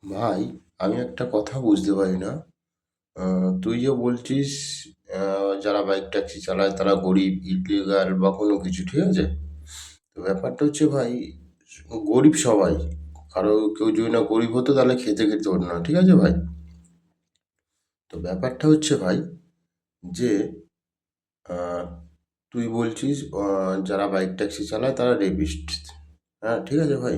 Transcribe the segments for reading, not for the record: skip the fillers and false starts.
ভাই, আমি একটা কথা বুঝতে পারি না। তুই যে বলছিস যারা বাইক ট্যাক্সি চালায় তারা গরিব, ইলিগাল বা কোনো কিছু, ঠিক আছে? তো ব্যাপারটা হচ্ছে ভাই, গরিব সবাই। কেউ যদি না গরিব হতো তাহলে খেতে খেতে হতো না, ঠিক আছে ভাই? তো ব্যাপারটা হচ্ছে ভাই যে আহ, তুই বলছিস যারা বাইক ট্যাক্সি চালায় তারা রেপিস্ট। হ্যাঁ, ঠিক আছে ভাই।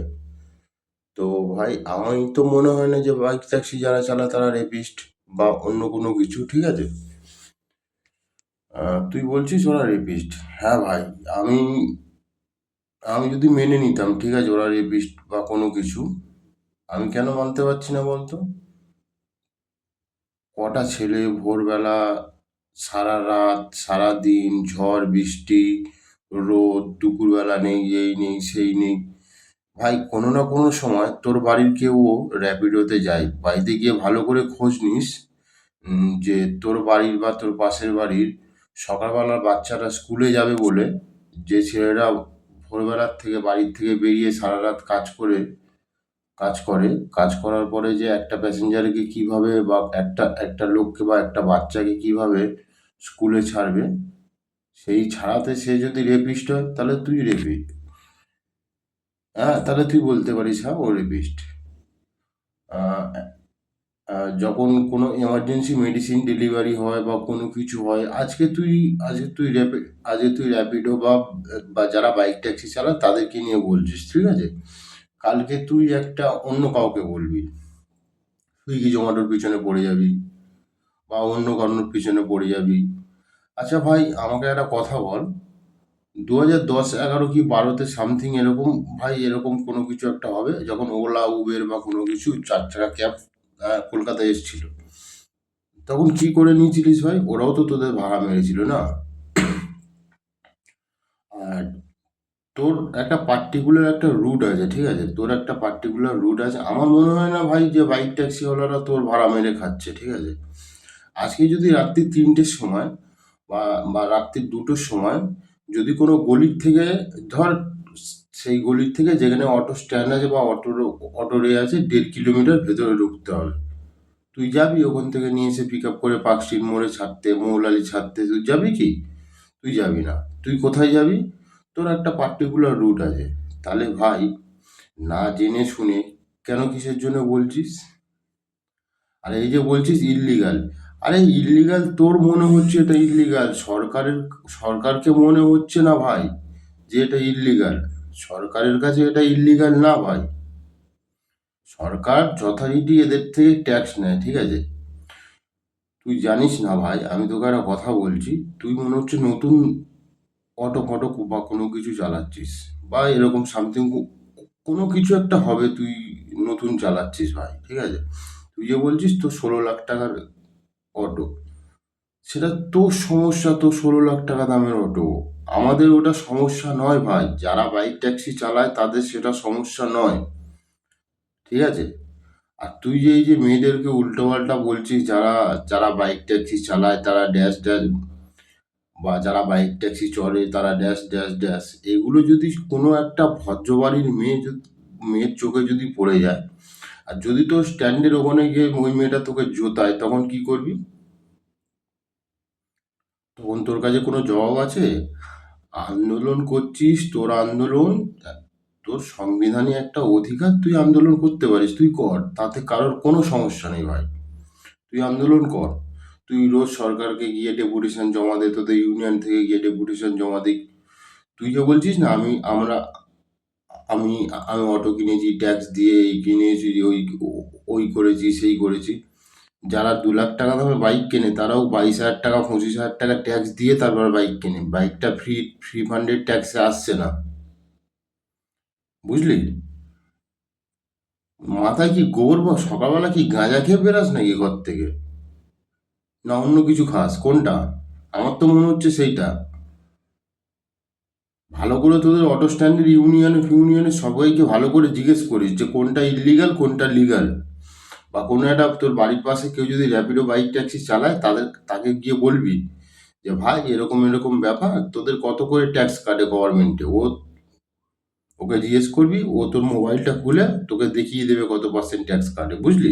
তো ভাই, আমি তো মনে হয় না যে বাইক ট্যাক্সি যারা চালায় তারা রেপিস্ট বা অন্য কোনো কিছু, ঠিক আছে? তুই বলছিস ওরা রেপিস্ট। হ্যাঁ ভাই, আমি আমি যদি মেনে নিতাম, ঠিক আছে, ওরা রেপিস্ট বা কোনো কিছু, আমি কেন মানতে পারছি না বলতো? কটা ছেলে ভোরবেলা, সারা রাত সারা দিন, ঝড় বৃষ্টি, রোদ, দুপুরবেলা নেই, এই নেই সেই নেই, ভাই কোনো না কোনো সময় তোর বাড়ির কেউও র্যাপিডোতে যায়। বাড়িতে গিয়ে ভালো করে খোঁজ নিস, যে তোর বাড়ির বা তোর পাশের বাড়ির সকালবেলা বাচ্চারা স্কুলে যাবে বলে যে ছেলেরা ভোরবেলার থেকে বাড়ির থেকে বেরিয়ে সারা রাত কাজ করে, কাজ করার পরে যে একটা প্যাসেঞ্জারকে কিভাবে বা একটা একটা লোককে বা একটা বাচ্চাকে কিভাবে স্কুলে ছাড়বে, সেই ছাড়াতে সে যদি রেপিস্ট হয় তাহলে তুই রেপিস্ট। হ্যাঁ, তাহলে তুই বলতে পারিস হ্যাঁ ও রেপিস্ট। যখন কোনো এমার্জেন্সি মেডিসিন ডেলিভারি হয় বা কোনো কিছু হয়, আজকে তুই র্যাপিডো বা যারা বাইক ট্যাক্সি চালায় তাদেরকে নিয়ে বলছিস, ঠিক আছে? কালকে তুই একটা অন্য কাউকে বলবি, সুইগি জোম্যাটোর পিছনে পড়ে যাবি বা অন্য কারোর পিছনে পড়ে যাবি। আচ্ছা ভাই, আমাকে একটা কথা বল, 2010-11 কি 12-তে সামথিং এরকম, ভাই এরকম কোনো কিছু একটা হবে যখন ওলা উবের বা কোনো কিছু চার চাকা ক্যাব কলকাতায় এসেছিল, তখন কি করে নিয়েছিলিস ভাই? ওরাও তো তোদের ভাড়া মেরেছিল না? আর তোর একটা পার্টিকুলার একটা রুট আছে, ঠিক আছে? তোর একটা পার্টিকুলার রুট আছে। আমার মনে হয় না ভাই যে বাইক ট্যাক্সিওয়ালারা তোর ভাড়া মেরে খাচ্ছে, ঠিক আছে? আজকে যদি রাত্রি 3টের সময় বা রাত্রি 2টোর সময় যদি কোনো গলির থেকে, ধর, সেই গলির থেকে যেখানে অটো স্ট্যান্ড আছে বা অটো রে আছে, 1.5 কিলোমিটার ভেতরে ঢুকতে হবে, তুই যাবি ওখান থেকে নিয়ে এসে পিক আপ করে পার্কস্ট্রিট মোড়ে ছাড়তে, মৌলালি ছাড়তে? তুই যাবি কি? তুই যাবি না। তুই কোথায় যাবি? তোর একটা পার্টিকুলার রুট আছে। তাহলে ভাই, না জেনে শুনে কেন কিসের জন্য বলছিস? আর এই যে বলছিস ইল্লিগাল, আরে ইল্লিগাল তোর মনে হচ্ছে এটা ইল্লিগাল, সরকারকে মনে হচ্ছে না ভাই যে এটা ইল্লিগাল। সরকারের কাছে এটা ইল্লিগাল না ভাই। সরকার যথারীতি এদের থেকে ট্যাক্স নেয়, ঠিক আছে? তুই জানিস না ভাই, আমি তোকে একটা কথা বলছি, তুই মনে হচ্ছে নতুন অটো ফটো বা কোনো কিছু চালাচ্ছিস, বা এরকম সামথিং কোনো কিছু একটা হবে, তুই নতুন চালাচ্ছিস ভাই, ঠিক আছে? তুই যে বলছিস তোর 16 লাখ টাকার অটো, সেটা তোর সমস্যা, তো 16 লাখ টাকা দামের অটো। আমাদের ওটা সমস্যা নয় ভাই, যারা বাইক ট্যাক্সি চালায় তাদের সেটা সমস্যা নয়, ঠিক আছে? আর তুই যে এই যে মেয়েদেরকে উল্টো পাল্টা বলছিস, যারা যারা বাইক ট্যাক্সি চালায় তারা ড্যাশ ড্যাশ, বা যারা বাইক ট্যাক্সি চড়ে তারা ড্যাশ ড্যাশ ড্যাশ, এগুলো যদি কোনো একটা ভদ্রবাড়ির মেয়ের চোখে যদি পড়ে যায়, আর যদি তোর স্ট্যান্ডের ওখানে গিয়ে ওই মেয়েটা তোকে জোতায়, তখন কি করবি? তখন তোর কাছে কোনো জবাব আছে? আন্দোলন করছিস, তোর আন্দোলন, তোর সংবিধানে একটা অধিকার, তুই আন্দোলন করতে পারিস, তুই কর, তাতে কারোর কোনো সমস্যা নেই ভাই। তুই আন্দোলন কর। তুই রোজ সরকারকে গিয়ে ডেপুটেশন জমা দে, তোদের ইউনিয়ন থেকে গিয়ে ডেপুটেশন জমা দিক। তুই যে বলছিস না, আমি আমি অটো কিনেছি ট্যাক্স দিয়ে, এই কিনেছি, ওই করেছি সেই করেছি। যারা 2 লাখ টাকা দামে বাইক কেনে তারাও 22,000 টাকা 25,000 টাকা ট্যাক্স দিয়ে তারপর বাইক কেনে। বাইকটা ফ্রি ফান্ডেড ট্যাক্সে আসছে না, বুঝলি? মাথায় কি গোবর, বা সকালবেলা কি গাঁজা খেয়ে বেরাস নাকি ঘর থেকে, না অন্য কিছু খাস, কোনটা? আমার তো মনে হচ্ছে সেইটা। ভালো করে তোদের অটো স্ট্যান্ডের ইউনিয়নে সবাইকে ভালো করে জিজ্ঞেস করিস যে কোনটা ইল্লিগাল কোনটা লিগাল। বা কোনো একটা তোর বাড়ির পাশে কেউ যদি র্যাপিডো বাইক ট্যাক্সি চালায়, তাকে গিয়ে বলবি যে ভাই এরকম এরকম ব্যাপার, তোদের কত করে ট্যাক্স কাটে গভর্নমেন্টে, ওকে জিজ্ঞেস করবি, ও তোর মোবাইলটা খুলে তোকে দেখিয়ে দেবে কত পার্সেন্ট ট্যাক্স কাটে, বুঝলি?